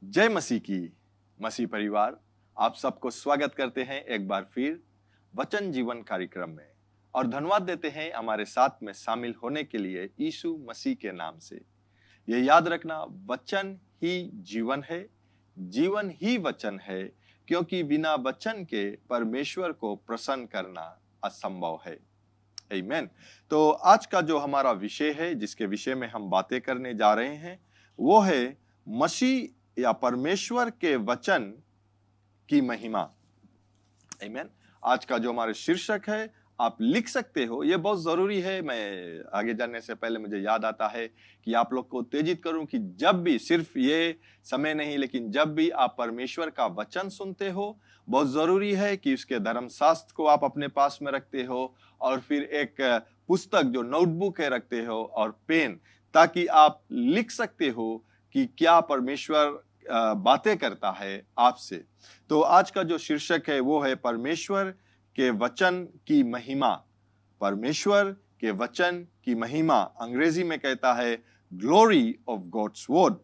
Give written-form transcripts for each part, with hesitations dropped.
जय मसीह की। मसीह परिवार आप सबको स्वागत करते हैं एक बार फिर वचन जीवन कार्यक्रम में और धन्यवाद देते हैं हमारे साथ में शामिल होने के लिए यीशु मसीह के नाम से। ये याद रखना, वचन ही जीवन है, जीवन ही वचन है, क्योंकि बिना वचन के परमेश्वर को प्रसन्न करना असंभव है। आमीन। तो आज का जो हमारा विषय है, जिसके विषय में हम बातें करने जा रहे हैं, वो है मसीह या परमेश्वर के वचन की महिमा। आमीन। आज का जो हमारे शीर्षक है आप लिख सकते हो, ये बहुत जरूरी है। मैं आगे जाने से पहले मुझे याद आता है कि आप लोग को उत्तेजित करूं कि जब भी, सिर्फ ये समय नहीं लेकिन जब भी आप परमेश्वर का वचन सुनते हो, बहुत जरूरी है कि उसके धर्मशास्त्र को आप अपने पास में रखते हो और फिर एक पुस्तक जो नोटबुक है रखते हो और पेन, ताकि आप लिख सकते हो कि क्या परमेश्वर बातें करता है आपसे। तो आज का जो शीर्षक है वो है परमेश्वर के वचन की महिमा। परमेश्वर के वचन की महिमा अंग्रेजी में कहता है ग्लोरी ऑफ गॉड्स वर्ड।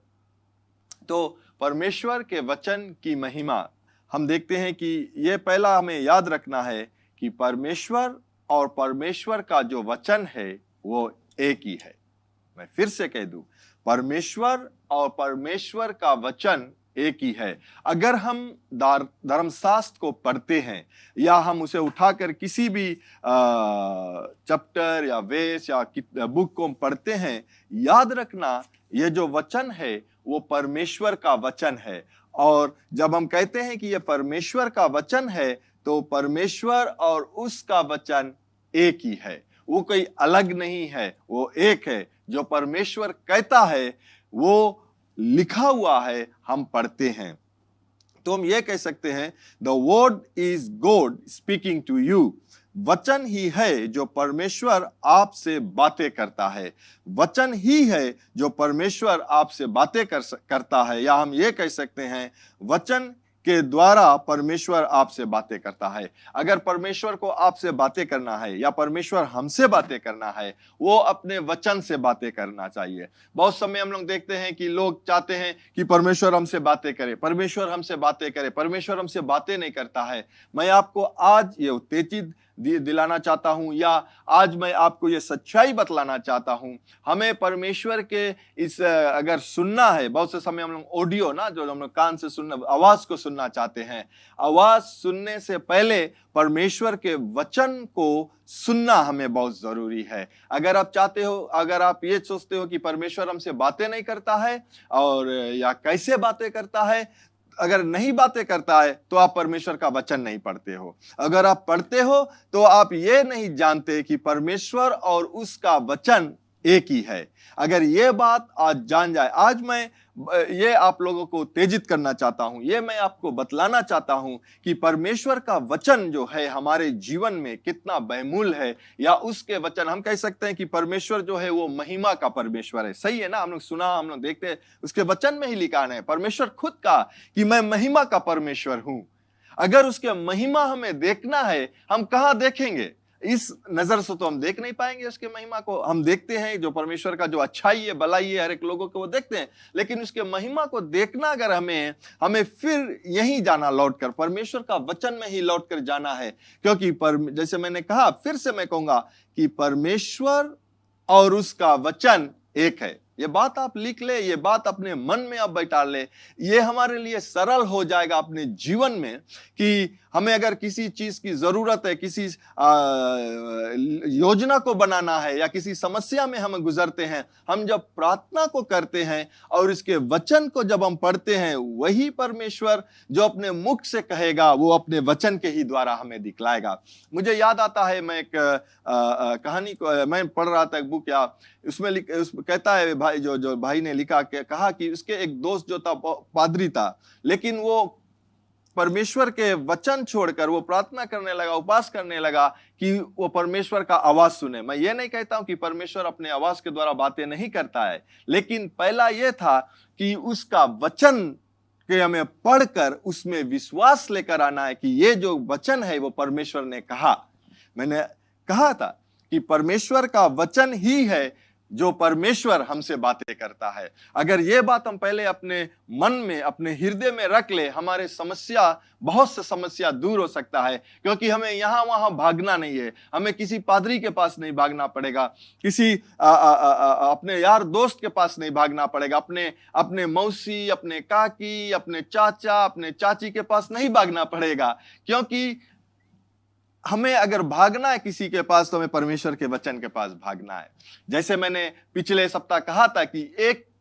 तो परमेश्वर के वचन की महिमा हम देखते हैं कि ये पहला हमें याद रखना है कि परमेश्वर और परमेश्वर का जो वचन है वो एक ही है। मैं फिर से कह दूं, परमेश्वर और परमेश्वर का वचन एक ही है। अगर हम धर्मशास्त्र को पढ़ते हैं या हम उसे उठाकर किसी भी चैप्टर या वेस या बुक को पढ़ते हैं, याद रखना ये जो वचन है वो परमेश्वर का वचन है। और जब हम कहते हैं कि ये परमेश्वर का वचन है, तो परमेश्वर और उसका वचन एक ही है, वो कोई अलग नहीं है, वो एक है। जो परमेश्वर कहता है वो लिखा हुआ है, हम पढ़ते हैं। तो हम ये कह सकते हैं the word is God speaking to you. वचन ही है जो परमेश्वर आपसे बातें करता है। वचन ही है जो परमेश्वर आपसे बातें करता है, या हम ये कह सकते हैं वचन के द्वारा परमेश्वर आपसे बातें करता है। अगर परमेश्वर को आपसे बातें करना है या परमेश्वर हमसे बातें करना है, वो अपने वचन से बातें करना चाहिए। बहुत समय हम लोग देखते हैं कि लोग चाहते हैं कि परमेश्वर हमसे बातें करे, परमेश्वर हमसे बातें करे, परमेश्वर हमसे बातें नहीं करता है। मैं आपको आज ये उत्तेजित दिलाना चाहता हूं, या आज मैं आपको ये सच्चाई बतलाना चाहता हूं। हमें परमेश्वर के इस अगर सुनना है, बहुत से समय हम लोग ऑडियो ना, जो हम लोग कान से सुनना, आवाज को सुनना चाहते हैं, आवाज सुनने से पहले परमेश्वर के वचन को सुनना हमें बहुत जरूरी है। अगर आप चाहते हो, अगर आप ये सोचते हो कि परमेश्वर हमसे बातें नहीं करता है और या कैसे बातें करता है, अगर नहीं बातें करता है तो आप परमेश्वर का वचन नहीं पढ़ते हो। अगर आप पढ़ते हो तो आप ये नहीं जानते कि परमेश्वर और उसका वचन एक ही है। अगर ये बात आज जान जाए, आज मैं ये आप लोगों को उत्तेजित करना चाहता हूं, ये मैं आपको बतलाना चाहता हूं कि परमेश्वर का वचन जो है हमारे जीवन में कितना बहुमूल्य है। या उसके वचन, हम कह सकते हैं कि परमेश्वर जो है वो महिमा का परमेश्वर है। सही है ना? हम लोग सुना, हम लोग देखते हैं, उसके वचन में ही लिखा है, परमेश्वर खुद कहा कि मैं महिमा का परमेश्वर हूं। अगर उसके महिमा हमें देखना है, हम कहां देखेंगे? इस नजर से तो हम देख नहीं पाएंगे उसके महिमा को। हम देखते हैं जो परमेश्वर का जो अच्छाई है, भलाई है, हर एक लोगों को वो देखते हैं, लेकिन उसके महिमा को देखना अगर हमें फिर यहीं जाना, लौट कर परमेश्वर का वचन में ही लौट कर जाना है। क्योंकि जैसे मैंने कहा, फिर से मैं कहूंगा कि परमेश्वर और उसका वचन एक है। ये बात आप लिख ले, ये बात अपने मन में आप बैठा ले, ये हमारे लिए सरल हो जाएगा अपने जीवन में कि हमें अगर किसी चीज की जरूरत है, किसी योजना को बनाना है या किसी समस्या में हम गुजरते हैं, हम जब प्रार्थना को करते हैं और इसके वचन को जब हम पढ़ते हैं, वही परमेश्वर जो अपने मुख से कहेगा वो अपने वचन के ही द्वारा हमें दिखलाएगा। मुझे याद आता है, मैं एक कहानी को मैं पढ़ रहा था, एक बुक, या उसमें कहता है भाई, जो भाई ने लिखा, कहा कि उसके एक दोस्त जो था पादरी था, लेकिन वो परमेश्वर के वचन छोड़कर वो प्रार्थना करने लगा, उपवास करने लगा कि वो परमेश्वर का आवाज सुने। मैं ये नहीं कहता हूं कि परमेश्वर अपने आवाज के द्वारा बातें नहीं करता है, लेकिन पहला ये था कि उसका वचन के हमें पढ़कर उसमें विश्वास लेकर आना है कि ये जो वचन है वो परमेश्वर ने कहा। मैंने कहा था कि परमेश्वर का वचन ही है जो परमेश्वर हमसे बातें करता है। अगर ये बात हम पहले अपने मन में, अपने हृदय में रख ले, हमारे समस्या, बहुत से समस्या दूर हो सकता है। क्योंकि हमें यहाँ वहां भागना नहीं है, हमें किसी पादरी के पास नहीं भागना पड़ेगा, किसी अपने यार दोस्त के पास नहीं भागना पड़ेगा, अपने मौसी, अपने काकी, अपने चाचा, अपने चाची के पास नहीं भागना पड़ेगा। क्योंकि हमें अगर भागना है किसी के पास, तो हमें परमेश्वर के वचन के पास भागना है। जैसे मैंने पिछले सप्ताह कहा था कि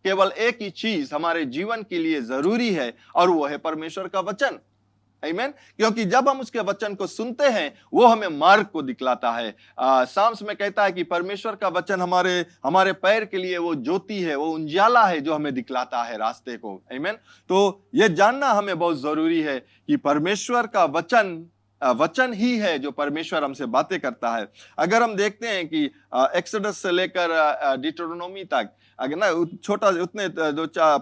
केवल एक ही चीज हमारे जीवन के लिए जरूरी है, और वो है परमेश्वर का वचन। आमीन। क्योंकि जब हम उसके वचन को सुनते हैं, वो हमें मार्ग को दिखलाता है। साम्स में कहता है कि परमेश्वर का वचन हमारे पैर के लिए वो ज्योति है, वो उजियाला है जो हमें दिखलाता है रास्ते को। आमीन। तो ये जानना हमें बहुत जरूरी है कि परमेश्वर का वचन ही है जो परमेश्वर हमसे बातें करता है। अगर हम देखते हैं कि एक्सोडस से लेकर डिट्रोनोमी तक, अगर ना छोटा उतने जो 4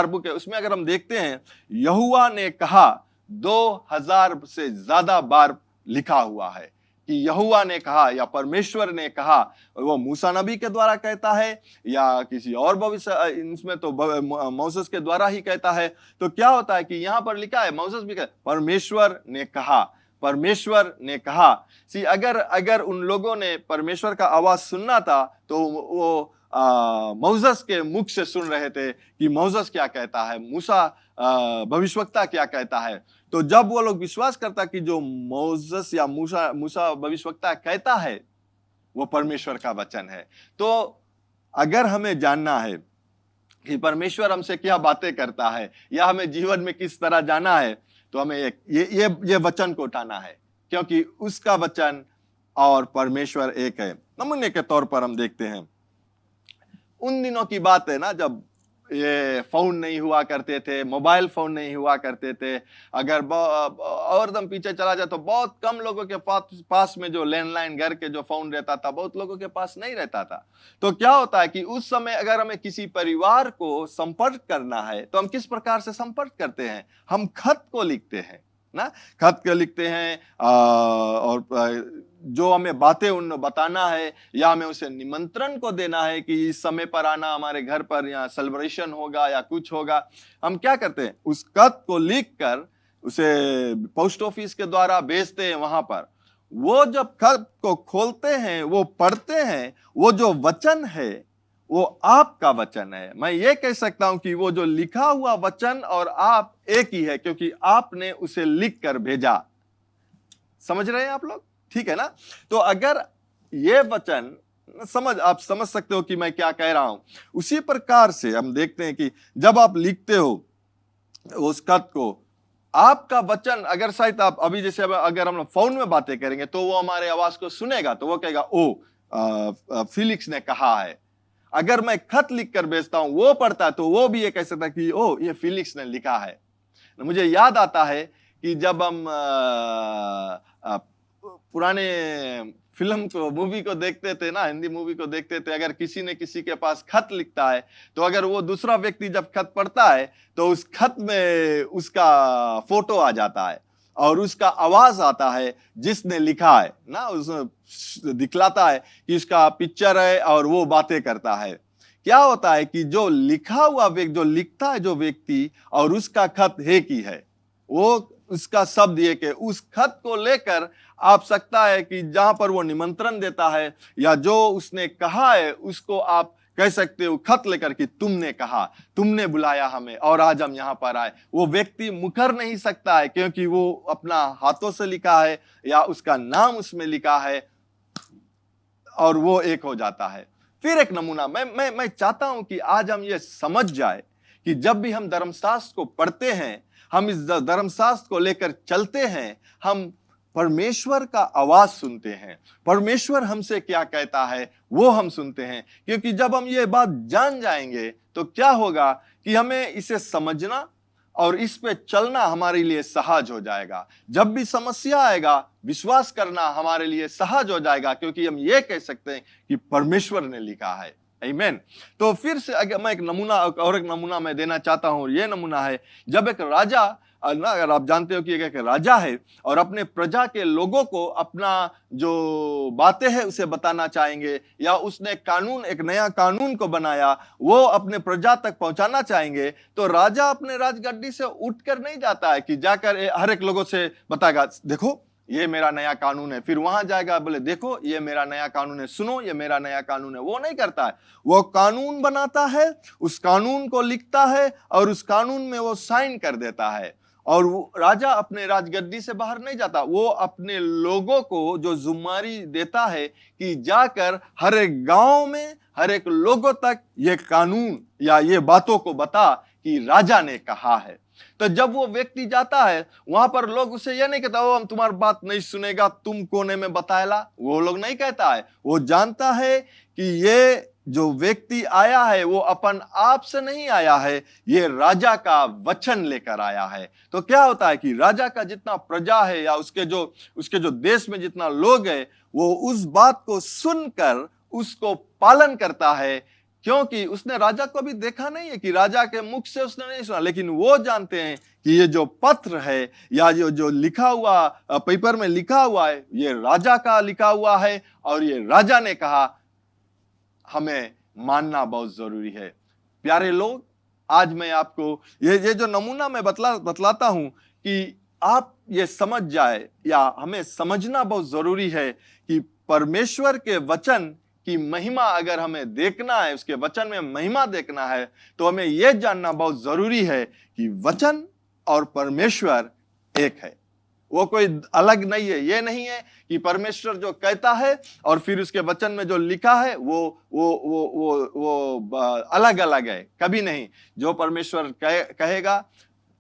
बुक है, उसमें अगर हम देखते हैं, यहोवा ने कहा 2000 से ज्यादा बार लिखा हुआ है कि यहोवा ने कहा या परमेश्वर ने कहा। वो मूसा नबी के द्वारा कहता है या किसी और भविष्य, इसमें तो मोसेस के द्वारा ही कहता है। तो क्या होता है कि यहाँ पर लिखा है, मोसेस भी कहता, परमेश्वर ने कहा, परमेश्वर ने कहा। अगर उन लोगों ने परमेश्वर का आवाज सुनना था, तो वो मोसेस के मुख से सुन रहे थे कि मोसेस क्या कहता है, मूसा भविष्यवक्ता क्या कहता है। तो जब वो लोग विश्वास करता कि जो मोसेस या मूसा भविष्यवक्ता कहता है वो परमेश्वर का वचन है। तो अगर हमें जानना है कि परमेश्वर हमसे क्या बातें करता है या हमें जीवन में किस तरह जाना है, तो हमें ये वचन को उठाना है, क्योंकि उसका वचन और परमेश्वर एक है। नमूने के तौर पर हम देखते हैं, उन दिनों की बात है ना, जब ये फोन नहीं हुआ करते थे, मोबाइल फोन नहीं हुआ करते थे। अगर और दम पीछे चला जाए तो बहुत कम लोगों के पास में जो लैंडलाइन घर के जो फोन रहता था, बहुत लोगों के पास नहीं रहता था। तो क्या होता है कि उस समय अगर हमें किसी परिवार को संपर्क करना है, तो हम किस प्रकार से संपर्क करते हैं? हम खत को लिखते हैं ना, खत को लिखते हैं, और जो हमें बातें उन बताना है या हमें उसे निमंत्रण को देना है कि इस समय पर आना, हमारे घर पर या सेलिब्रेशन होगा या कुछ होगा, हम क्या करते हैं? उस खत को लिखकर उसे पोस्ट ऑफिस के द्वारा भेजते हैं वहां पर। वो जब खत को खोलते हैं, वो पढ़ते हैं, वो जो वचन है वो आपका वचन है। मैं ये कह सकता हूं कि वो जो लिखा हुआ वचन और आप एक ही है, क्योंकि आपने उसे लिख कर भेजा। समझ रहे हैं आप लोग? ठीक है ना? तो अगर ये वचन आप समझ सकते हो कि मैं क्या कह रहा हूं। उसी प्रकार से हम देखते हैं कि जब आप लिखते हो उस खत को, आपका वचन, अगर शायद आप अभी जैसे अगर हम फोन में बातें करेंगे तो वो हमारे आवाज को सुनेगा, तो वो कहेगा ओ फिलिक्स ने कहा है। अगर मैं खत लिख कर भेजता हूं, वो पढ़ता है, तो वो भी ये कह सकता है कि ओ ये फिलिक्स ने लिखा है। मुझे याद आता है कि जब हम पुराने फिल्म को, मूवी को देखते थे ना, हिंदी मूवी को देखते थे, अगर किसी ने किसी के पास खत लिखता है, तो अगर वो दूसरा व्यक्ति जब खत पढ़ता है, तो उस खत में उसका फोटो आ जाता है और उसका आवाज आता है जिसने लिखा है ना, उसमें दिखलाता है कि उसका पिक्चर है और वो बातें करता है। क्या होता है कि जो लिखा हुआ व्यक्ति, जो लिखता है जो व्यक्ति, और उसका खत एक ही है, वो उसका शब्द एक है। उस खत को लेकर आप सकता है कि जहां पर वो निमंत्रण देता है या जो उसने कहा है, उसको आप कह सकते हो खत लेकर कि तुमने कहा, तुमने बुलाया हमें और आज हम यहां पर आए। वो व्यक्ति मुकर नहीं सकता है, क्योंकि वो अपना हाथों से लिखा है या उसका नाम उसमें लिखा है, और वो एक हो जाता है। फिर एक नमूना मैं चाहता हूं कि आज हम ये समझ जाए कि जब भी हम धर्मशास्त्र को पढ़ते हैं, हम इस धर्मशास्त्र को लेकर चलते हैं, हम परमेश्वर का आवाज सुनते हैं। परमेश्वर हमसे क्या कहता है वो हम सुनते हैं। क्योंकि जब हम ये बात जान जाएंगे, तो क्या होगा कि हमें इसे समझना और इस पे चलना हमारे लिए सहज हो जाएगा। जब भी समस्या आएगा, विश्वास करना हमारे लिए सहज हो जाएगा, क्योंकि हम ये कह सकते हैं कि परमेश्वर ने लिखा है। आमीन। तो फिर से अगर मैं एक नमूना मैं देना चाहता हूं, ये नमूना है जब एक राजा ना, अगर आप जानते हो कि एक राजा है और अपने प्रजा के लोगों को अपना जो बातें हैं उसे बताना चाहेंगे, या उसने कानून, एक नया कानून को बनाया, वो अपने प्रजा तक पहुंचाना चाहेंगे, तो राजा अपने राजगद्दी से उठकर नहीं जाता है कि जाकर हर एक लोगों से बताएगा देखो ये मेरा नया कानून है, फिर वहां जाएगा बोले देखो ये मेरा नया कानून है, सुनो ये मेरा नया कानून है। वो नहीं करता है, वो कानून बनाता है, उस कानून को लिखता है और उस कानून में वो साइन कर देता है। और वो राजा अपने राजगद्दी से बाहर नहीं जाता, वो अपने लोगों को जो जिम्मेदारी देता है कि जाकर हर एक गांव में हर एक लोगों तक ये कानून या ये बातों को बता कि राजा ने कहा है। तो जब वो व्यक्ति जाता है वहां पर, लोग उसे ये नहीं कहता वो हम तुम्हारी बात नहीं सुनेगा, तुम कोने में बताएला, वो लोग नहीं कहता है। वो जानता है कि ये जो व्यक्ति आया है वो अपन आप से नहीं आया है, ये राजा का वचन लेकर आया है। तो क्या होता है कि राजा का जितना प्रजा है या उसके जो देश में जितना लोग है, वो उस बात को सुनकर उसको पालन करता है, क्योंकि उसने राजा को भी देखा नहीं है कि राजा के मुख से उसने नहीं सुना, लेकिन वो जानते हैं कि ये जो पत्र है या जो लिखा हुआ पेपर में लिखा हुआ है, ये राजा का लिखा हुआ है और ये राजा ने कहा, हमें मानना बहुत जरूरी है। प्यारे लोग, आज मैं आपको ये जो नमूना मैं बतलाता हूं कि आप ये समझ जाए, या हमें समझना बहुत जरूरी है कि परमेश्वर के वचन की महिमा अगर हमें देखना है, उसके वचन में महिमा देखना है, तो हमें यह जानना बहुत जरूरी है कि वचन और परमेश्वर एक है, वो कोई अलग नहीं है। ये नहीं है कि परमेश्वर जो कहता है और फिर उसके वचन में जो लिखा है वो अलग अलग है, कभी नहीं। जो परमेश्वर कहेगा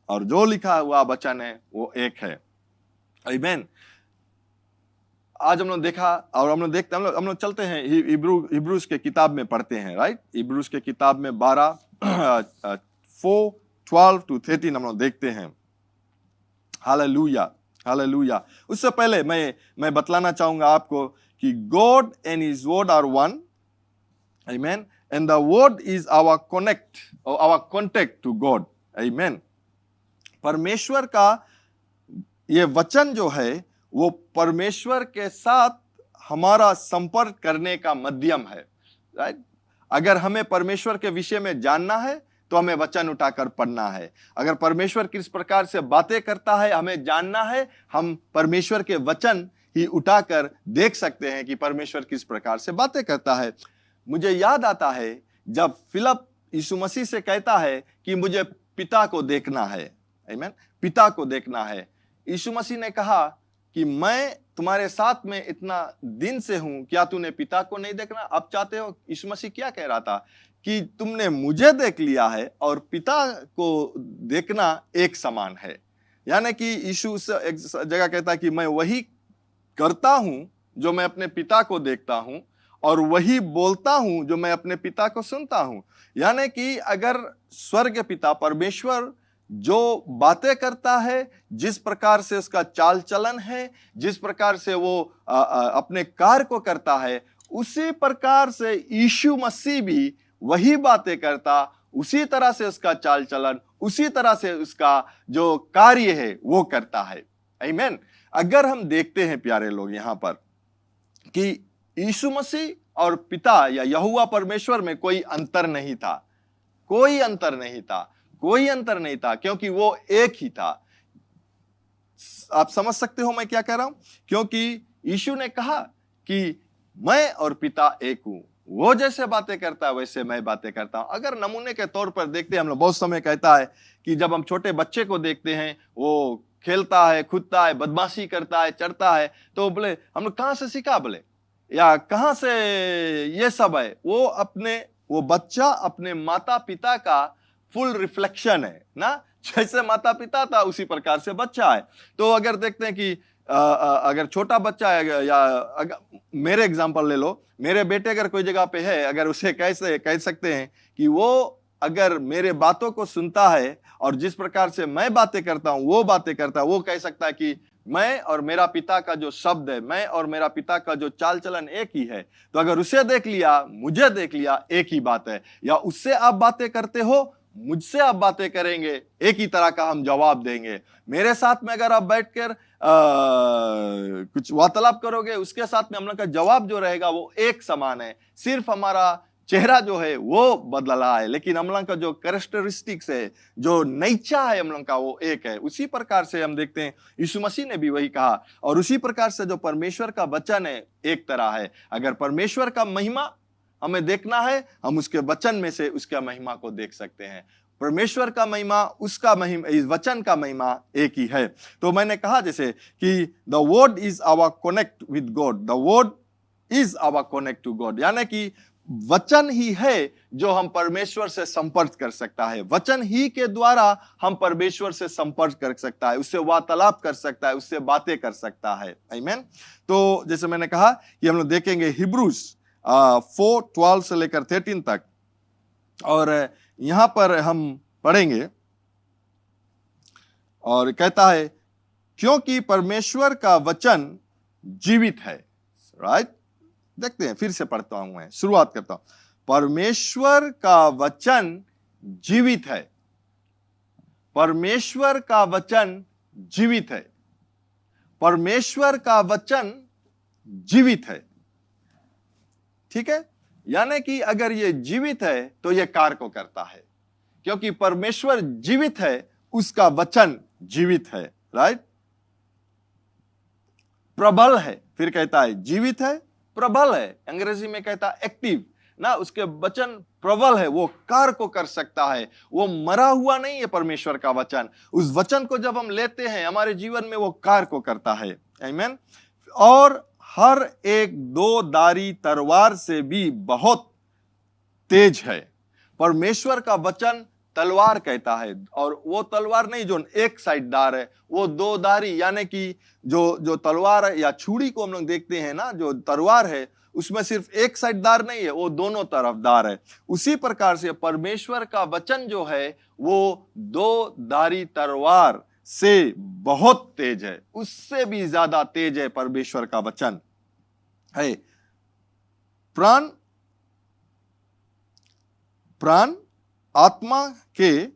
और जो लिखा हुआ वचन है वो एक है। आमीन। आज हम लोग देखा और हम लोग देखते हम लोग चलते हैं हिब्रूज के किताब में पढ़ते हैं, राइट। हिब्रूज के किताब में 4:12-13 हम लोग देखते हैं। Hallelujah, hallelujah. उससे पहले मैं बतलाना चाहूंगा आपको कि God and his word are one, amen, and the word is our contact to God, amen. परमेश्वर का ये वचन जो है वो परमेश्वर के साथ हमारा संपर्क करने का माध्यम है, राइट। अगर हमें परमेश्वर के विषय में जानना है तो हमें वचन उठाकर पढ़ना है। अगर परमेश्वर किस प्रकार से बातें करता है हमें जानना है, हम परमेश्वर के वचन ही उठाकर देख सकते हैं कि परमेश्वर किस प्रकार से बातें करता है। मुझे याद आता है जब फिलिप यीशु मसीह से कहता है कि मुझे पिता को देखना है, आमीन, पिता को देखना है। यीशु मसीह ने कहा कि मैं तुम्हारे साथ में इतना दिन से हूं, क्या तूने पिता को नहीं देखना अब चाहते हो? यीशु मसीह क्या कह रहा था कि तुमने मुझे देख लिया है और पिता को देखना एक समान है। यानी कि यीशु एक जगह कहता है कि मैं वही करता हूं जो मैं अपने पिता को देखता हूं और वही बोलता हूं जो मैं अपने पिता को सुनता हूं। यानी कि अगर स्वर्ग पिता परमेश्वर जो बातें करता है, जिस प्रकार से उसका चाल चलन है, जिस प्रकार से वो अपने कार्य को करता है, उसी प्रकार से यीशु मसीह भी वही बातें करता, उसी तरह से उसका चाल चलन, उसी तरह से उसका जो कार्य है वो करता है, आमीन। अगर हम देखते हैं प्यारे लोग यहाँ पर कि यीशु मसीह और पिता या यहोवा परमेश्वर में कोई अंतर नहीं था, कोई अंतर नहीं था, कोई अंतर नहीं था, क्योंकि वो एक ही था। आप समझ सकते हो मैं क्या कह रहा हूं? क्योंकि यीशु ने कहा कि मैं और पिता एक हूं, वो जैसे बातें करता है वैसे मैं बातें करता हूं। अगर नमूने के तौर पर देखते हैं, हम लोग बहुत समय कहता है कि जब हम छोटे बच्चे को देखते हैं, वो खेलता है, कूदता है, बदमाशी करता है, चढ़ता है, तो बोले हम लोग कहां से सीखा, बोले या कहां से ये सब है? वो बच्चा अपने माता पिता का फुल रिफ्लेक्शन है ना, जैसे माता पिता था उसी प्रकार से बच्चा है। तो अगर देखते हैं कि अगर छोटा बच्चा है, या अगर मेरे एग्जांपल ले लो, मेरे बेटे अगर कोई जगह पे है, अगर उसे कैसे कह सकते हैं कि वो अगर मेरे बातों को सुनता है और जिस प्रकार से मैं बातें करता हूं वो बातें करता है, वो कह सकता है कि मैं और मेरा पिता का जो शब्द है, मैं और मेरा पिता का जो चाल चलन एक ही है। तो अगर उसे देख लिया, मुझे देख लिया, एक ही बात है। या उससे आप बातें करते हो, मुझसे आप बातें करेंगे, एक ही तरह का हम जवाब देंगे। मेरे साथ में अगर आप बैठकर कुछ वार्तालाप करोगे, उसके साथ में हम लोग का जवाब जो रहेगा वो एक समान है। सिर्फ हमारा चेहरा जो है वो बदला है, लेकिन हम लोग का जो कैरेक्टरिस्टिक्स है, जो नेचर है हम लोग का, वो एक है। उसी प्रकार से हम देखते हैं यीशु मसीह ने भी वही कहा, और उसी प्रकार से जो परमेश्वर का वचन है एक तरह है। अगर परमेश्वर का महिमा हमें देखना है, हम उसके वचन में से उसका महिमा को देख सकते हैं। परमेश्वर का महिमा, उसका महिमा, इस वचन का महिमा एक ही है। तो मैंने कहा जैसे कि the word is our connect with God, the word is our connect to God, यानी कि वचन ही है जो हम परमेश्वर से संपर्क कर सकता है। वचन ही के द्वारा हम परमेश्वर से संपर्क कर सकता है, उससे वार्तालाप कर सकता है, उससे बातें कर सकता है। आमीन। तो जैसे मैंने कहा कि हम लोग देखेंगे हिब्रूज 4:12 से लेकर 13 तक, और यहां पर हम पढ़ेंगे और कहता है क्योंकि परमेश्वर का वचन जीवित है। राइट, देखते हैं, फिर से पढ़ता हूं, मैं शुरुआत करता हूं। परमेश्वर का वचन जीवित है, परमेश्वर का वचन जीवित है, परमेश्वर का वचन जीवित है। ठीक है, यानी कि अगर ये जीवित है तो ये कार्य को करता है, क्योंकि परमेश्वर जीवित है, उसका वचन जीवित है। राइट, प्रबल है, फिर कहता है जीवित है, प्रबल है, अंग्रेजी में कहता है एक्टिव ना, उसके वचन प्रबल है, वो कार्य को कर सकता है, वो मरा हुआ नहीं है। परमेश्वर का वचन, उस वचन को जब हम लेते हैं हमारे जीवन में वो कार्य को करता है। आमीन। और हर एक दो धारी तलवार से भी बहुत तेज है। परमेश्वर का वचन तलवार कहता है, और वो तलवार नहीं जो एक साइड दार है, वो दो धारी, यानी कि जो तलवार है या छुरी को हम लोग देखते हैं ना, जो तलवार है उसमें सिर्फ एक साइड दार नहीं है, वो दोनों तरफ दार है। उसी प्रकार से परमेश्वर का वचन जो है वो दो धारी तलवार से बहुत तेज है, उससे भी ज्यादा तेज है परमेश्वर का वचन है। प्राण आत्मा के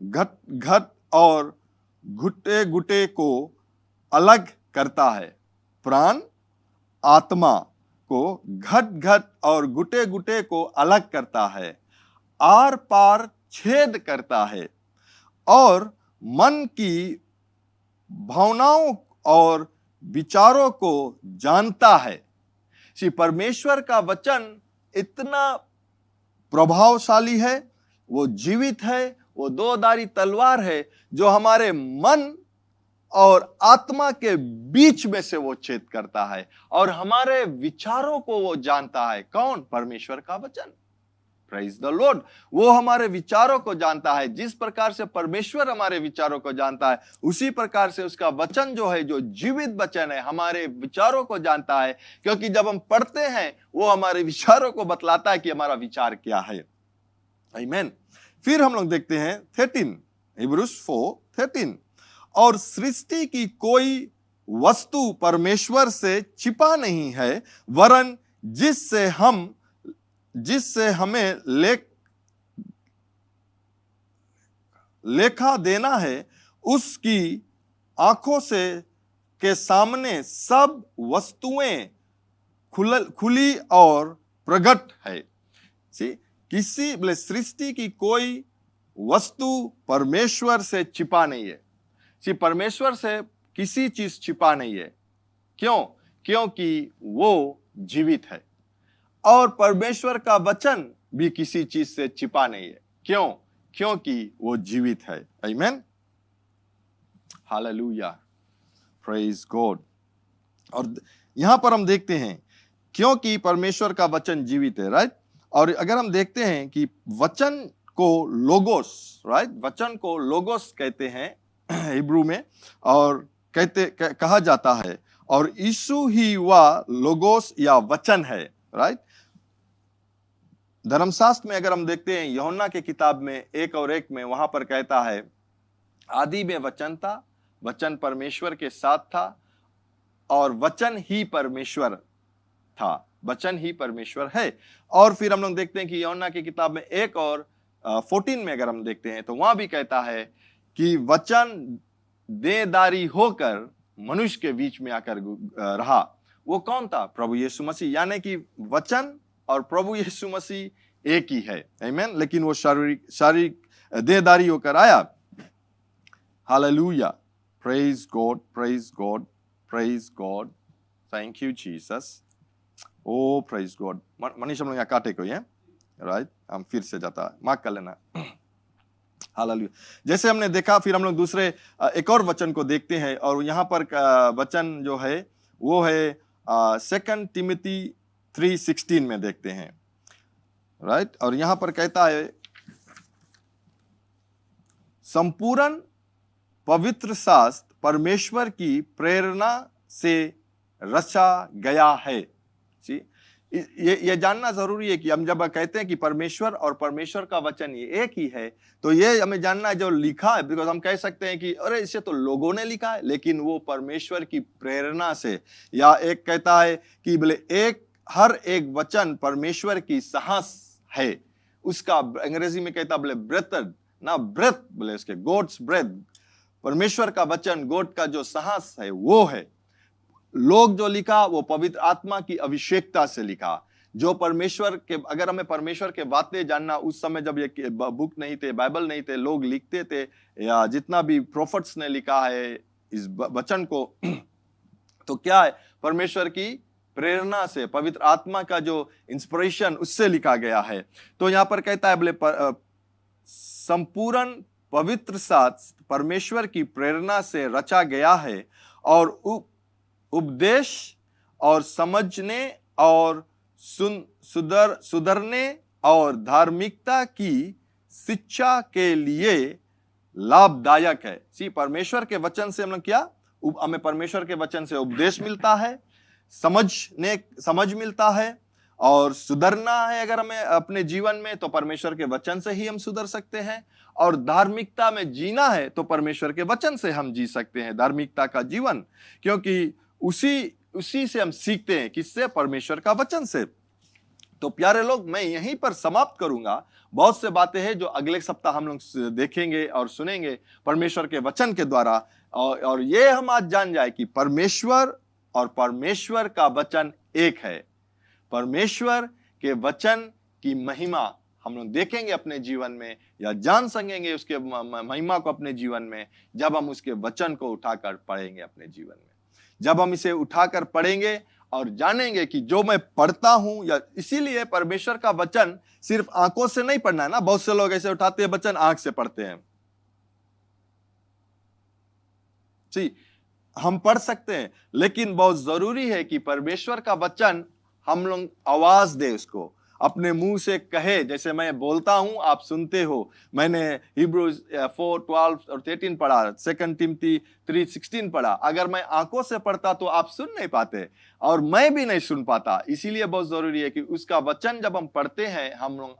घट और घुटे को अलग करता है। प्राण आत्मा को घट और घुटे को अलग करता है, आर पार छेद करता है, और मन की भावनाओं और विचारों को जानता है। परमेश्वर का वचन इतना प्रभावशाली है, वो जीवित है, वो दो धारी तलवार है जो हमारे मन और आत्मा के बीच में से वो छेद करता है, और हमारे विचारों को वो जानता है। कौन? परमेश्वर का वचन। Praise the Lord. वो हमारे विचारों को जानता है। जिस प्रकार से परमेश्वर हमारे विचारों को जानता है, उसी प्रकार से उसका वचन जो है, जो जीवित वचन है, हमारे विचारों को जानता है। क्योंकि जब हम पढ़ते हैं वो हमारे विचारों को बतलाता है कि हमारा विचार क्या है। आमीन। फिर हम लोग देखते हैं 13, हिब्रूज 4:13, और सृष्टि की कोई वस्तु परमेश्वर से छिपा नहीं है, वरन जिससे हमें लेखा देना है, उसकी आंखों से के सामने सब वस्तुएं खुली और प्रकट है। किसी सृष्टि की कोई वस्तु परमेश्वर से छिपा नहीं है। परमेश्वर से किसी चीज छिपा नहीं है। क्यों? क्योंकि वो जीवित है, और परमेश्वर का वचन भी किसी चीज से छिपा नहीं है। क्यों? क्योंकि वो जीवित है। आमीन। Hallelujah, praise God. और यहां पर हम देखते हैं क्योंकि परमेश्वर का वचन जीवित है। राइट, और अगर हम देखते हैं कि वचन को लोगोस, राइट, वचन को लोगोस कहते हैं हिब्रू में, और कहा जाता है, और यीशु ही वह लोगोस या वचन है। राइट, धर्मशास्त्र में अगर हम देखते हैं यूहन्ना के किताब में 1:1 में, वहां पर कहता है आदि में वचन था, वचन परमेश्वर के साथ था, और वचन ही परमेश्वर था, वचन ही परमेश्वर है। और फिर हम लोग देखते हैं कि यूहन्ना की किताब में 1 और 14 में अगर हम देखते हैं तो वहां भी कहता है कि वचन देहधारी होकर मनुष्य के बीच में आकर रहा। वो कौन था? प्रभु यीशु मसीह। यानी कि वचन और प्रभु यीशु मसीह एक ही है, आमीन। लेकिन वो शारीरिक देहधारी होकर आया। Hallelujah, praise God, praise God, praise God, thank you Jesus, oh praise God. Manish हम लोग यहाँ काटे कोई है, राइट? हम फिर से जाता है, मार्क कर लेना। हालेलुया। जैसे हमने देखा, फिर हम लोग दूसरे एक और वचन को देखते हैं, और यहाँ पर वचन जो है वो है 2 तिमोथी 3:16 में देखते हैं, राइट? और यहाँ पर कहता है संपूर्ण पवित्र शास्त्र परमेश्वर की प्रेरणा से रचा गया है। ये जानना जरूरी है कि हम जब कहते हैं कि परमेश्वर और परमेश्वर का वचन ये एक ही है, तो ये हमें जानना है जो लिखा है। बिकॉज हम कह सकते हैं कि अरे इसे तो लोगों ने लिखा है, लेकिन वो परमेश्वर की प्रेरणा से, या एक कहता है कि बोले हर एक वचन परमेश्वर की साहस है। उसका अंग्रेजी में कहता बोले ब्रेथ, ना ब्रेथ बोले उसके, गॉड्स ब्रेथ। परमेश्वर का वचन, गॉड का जो साहस है वो है। लोग जो लिखा वो पवित्र आत्मा की अभिषेकता से लिखा। जो परमेश्वर के, अगर हमें परमेश्वर के बातें जानना, उस समय जब ये बुक नहीं थे, बाइबल नहीं थे, लोग लिखते थे, या जितना भी प्रोफेट्स ने लिखा है इस वचन को, तो क्या है? परमेश्वर की प्रेरणा से, पवित्र आत्मा का जो इंस्पिरेशन, उससे लिखा गया है। तो यहाँ पर कहता है बोले संपूर्ण पवित्र शास्त्र परमेश्वर की प्रेरणा से रचा गया है, और उपदेश और समझने और सुधरने और धार्मिकता की शिक्षा के लिए लाभदायक है। परमेश्वर के वचन से हम क्या, हमें परमेश्वर के वचन से उपदेश मिलता है, समझ मिलता है, और सुधरना है अगर हमें अपने जीवन में, तो परमेश्वर के वचन से ही हम सुधर सकते हैं। और धार्मिकता में जीना है तो परमेश्वर के वचन से हम जी सकते हैं धार्मिकता का जीवन, क्योंकि उसी से हम सीखते हैं। किससे? परमेश्वर का वचन से। तो प्यारे लोग, मैं यहीं पर समाप्त करूंगा। बहुत से बातें हैं जो अगले सप्ताह हम लोग देखेंगे और सुनेंगे परमेश्वर के वचन के द्वारा, और ये हम आज जान जाए कि परमेश्वर और परमेश्वर का वचन एक है। परमेश्वर के वचन की महिमा हम लोग देखेंगे अपने जीवन में, या जान सकेंगे उसके महिमा को अपने जीवन में, जब हम उसके वचन को उठाकर पढ़ेंगे अपने जीवन में। जब हम इसे उठाकर पढ़ेंगे और जानेंगे कि जो मैं पढ़ता हूं, या इसीलिए परमेश्वर का वचन सिर्फ आंखों से नहीं पढ़ना है ना। बहुत से लोग ऐसे उठाते हैं वचन, आंख से पढ़ते हैं। हम पढ़ सकते हैं, लेकिन बहुत जरूरी है कि परमेश्वर का वचन हम लोग आवाज दे, उसको अपने मुंह से कहे। जैसे मैं बोलता हूं, आप सुनते हो। मैंने हिब्रूज 4:12 और 13 पढ़ा, 2 तिमोथी 3:16 पढ़ा। अगर मैं आंखों से पढ़ता तो आप सुन नहीं पाते, और मैं भी नहीं सुन पाता। इसीलिए बहुत जरूरी है कि उसका वचन जब हम पढ़ते हैं, हम लोग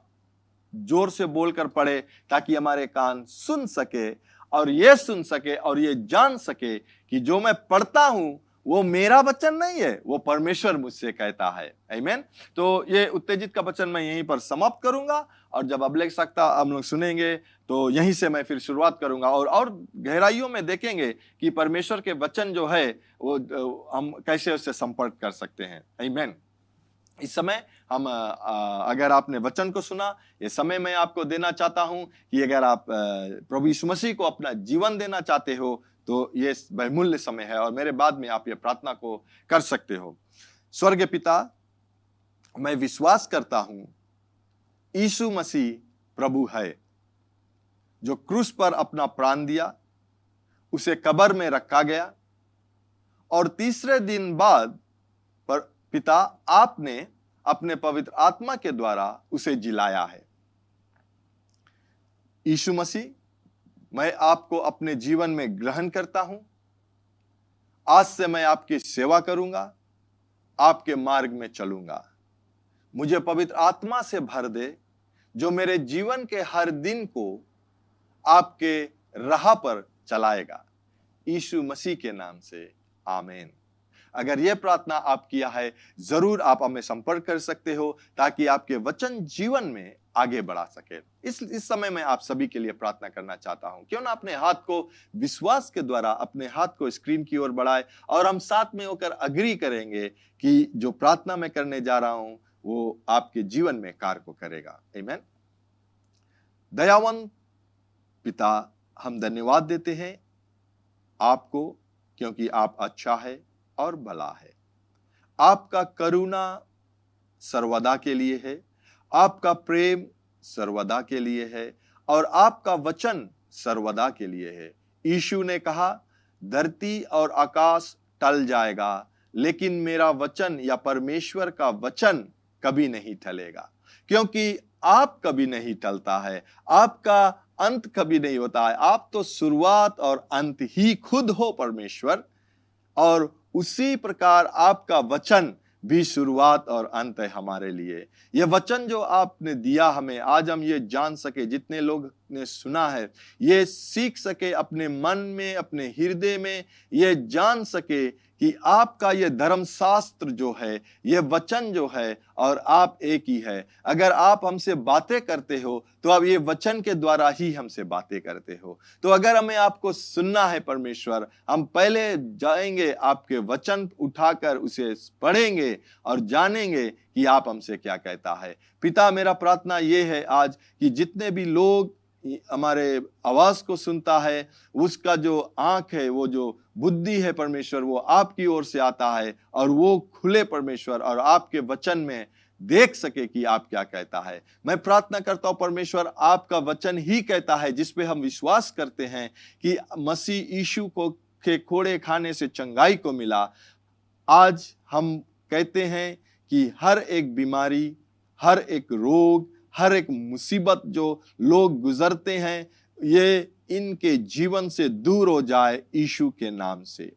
जोर से बोलकर पढ़े, ताकि हमारे कान सुन सके, और ये सुन सके और ये जान सके कि जो मैं पढ़ता हूं वो मेरा वचन नहीं है, वो परमेश्वर मुझसे कहता है। आमीन। तो ये उत्तेजित का वचन मैं यहीं पर समाप्त करूंगा, और जब अगले सप्ताह हम लोग सुनेंगे तो यहीं से मैं फिर शुरुआत करूंगा, और गहराइयों में देखेंगे कि परमेश्वर के वचन जो है वो हम कैसे उससे संपर्क कर सकते हैं। आमीन। इस समय हम अगर आपने वचन को सुना, ये समय मैं आपको देना चाहता हूं कि अगर आप प्रभु यीशु मसीह को अपना जीवन देना चाहते हो, तो ये बहुमूल्य समय है, और मेरे बाद में आप ये प्रार्थना को कर सकते हो। स्वर्गीय पिता, मैं विश्वास करता हूं यीशु मसीह प्रभु है, जो क्रूस पर अपना प्राण दिया, उसे कब्र में रखा गया, और तीसरे दिन बाद पर पिता आपने अपने पवित्र आत्मा के द्वारा उसे जिलाया है। यीशु मसीह, मैं आपको अपने जीवन में ग्रहण करता हूं। आज से मैं आपकी सेवा करूंगा, आपके मार्ग में चलूंगा। मुझे पवित्र आत्मा से भर दे, जो मेरे जीवन के हर दिन को आपके राह पर चलाएगा। यीशु मसीह के नाम से, आमीन। अगर यह प्रार्थना आप किया है, जरूर आप हमें संपर्क कर सकते हो ताकि आपके वचन जीवन में आगे बढ़ा सके। इस समय मैं आप सभी के लिए प्रार्थना करना चाहता हूं। क्यों ना अपने हाथ को विश्वास के द्वारा अपने हाथ को स्क्रीन की ओर बढ़ाए और हम साथ में होकर अग्री करेंगे कि जो प्रार्थना मैं करने जा रहा हूं वो आपके जीवन में कार्य को करेगा। आमीन। दयावान पिता, हम धन्यवाद देते हैं आपको, क्योंकि आप अच्छा है और भला है। आपका करुणा सर्वदा के लिए है, आपका प्रेम सर्वदा के लिए है और आपका वचन सर्वदा के लिए है। यीशु ने कहा, धरती और आकाश टल जाएगा लेकिन मेरा वचन या परमेश्वर का वचन कभी नहीं टलेगा, क्योंकि आप कभी नहीं टलता है, आपका अंत कभी नहीं होता है। आप तो शुरुआत और अंत ही खुद हो परमेश्वर, और उसी प्रकार आपका वचन भी शुरुआत और अंत है हमारे लिए। यह वचन जो आपने दिया हमें, आज हम ये जान सके, जितने लोग ने सुना है ये सीख सके अपने मन में, अपने हृदय में, ये जान सके कि आपका ये धर्मशास्त्र जो है, ये वचन जो है और आप एक ही है। अगर आप हमसे बातें करते हो तो आप ये वचन के द्वारा ही हमसे बातें करते हो। तो अगर हमें आपको सुनना है परमेश्वर, हम पहले जाएंगे आपके वचन उठाकर उसे पढ़ेंगे और जानेंगे कि आप हमसे क्या कहता है। पिता, मेरा प्रार्थना ये है आज कि जितने भी लोग हमारे आवाज को सुनता है, उसका जो आंख है, वो जो बुद्धि है परमेश्वर, वो आपकी ओर से आता है और वो खुले परमेश्वर और आपके वचन में देख सके कि आप क्या कहता है। मैं प्रार्थना करता हूं परमेश्वर, आपका वचन ही कहता है, जिस पे हम विश्वास करते हैं कि मसीह यीशु को के कोड़े खाने से चंगाई को मिला। आज हम कहते हैं कि हर एक बीमारी, हर एक रोग, हर एक मुसीबत जो लोग गुजरते हैं, ये इनके जीवन से दूर हो जाए यीशु के नाम से।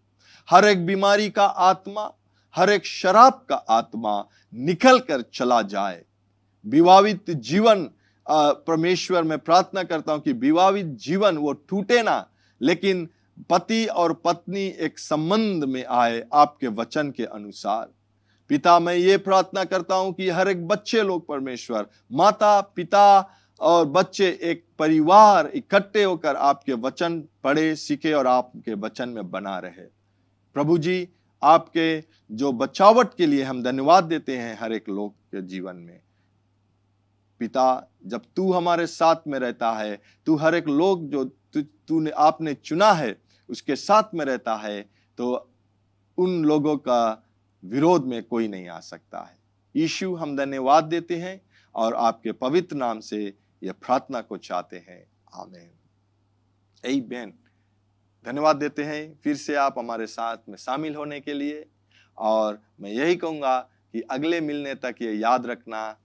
हर एक बीमारी का आत्मा, हर एक शराब का आत्मा निकल कर चला जाए। विवाहित जीवन, परमेश्वर मैं प्रार्थना करता हूं कि विवाहित जीवन वो टूटे ना, लेकिन पति और पत्नी एक संबंध में आए आपके वचन के अनुसार। पिता, मैं ये प्रार्थना करता हूं कि हर एक बच्चे लोग परमेश्वर, माता पिता और बच्चे एक परिवार इकट्ठे होकर आपके वचन पढ़े, सीखे और आपके वचन में बना रहे। प्रभु जी, आपके जो बचावट के लिए हम धन्यवाद देते हैं हर एक लोग के जीवन में। पिता, जब तू हमारे साथ में रहता है, तू हर एक लोग जो तूने आपने चुना है उसके साथ में रहता है, तो उन लोगों का विरोध में कोई नहीं आ सकता है। यीशु, हम धन्यवाद देते हैं और आपके पवित्र नाम से यह प्रार्थना को चाहते हैं। आमीन। आमीन। धन्यवाद देते हैं फिर से आप हमारे साथ में शामिल होने के लिए, और मैं यही कहूंगा कि अगले मिलने तक ये याद रखना,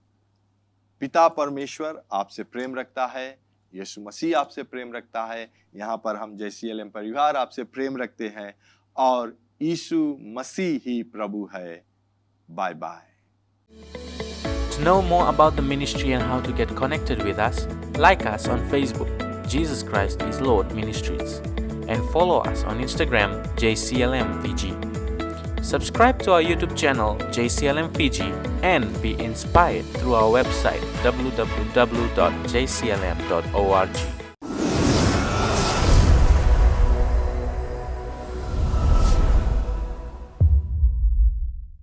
पिता परमेश्वर आपसे प्रेम रखता है, यीशु मसीह आपसे प्रेम रखता है, यहाँ पर हम JCLM परिवार आपसे प्रेम रखते हैं, और यीशु मसीह ही प्रभु है। Bye bye. To know more about the ministry and how to get connected with us, like us on Facebook, Jesus Christ is Lord Ministries, and follow us on Instagram, JCLM Fiji. Subscribe to our YouTube channel, JCLM Fiji, and be inspired through our website, www.jclm.org.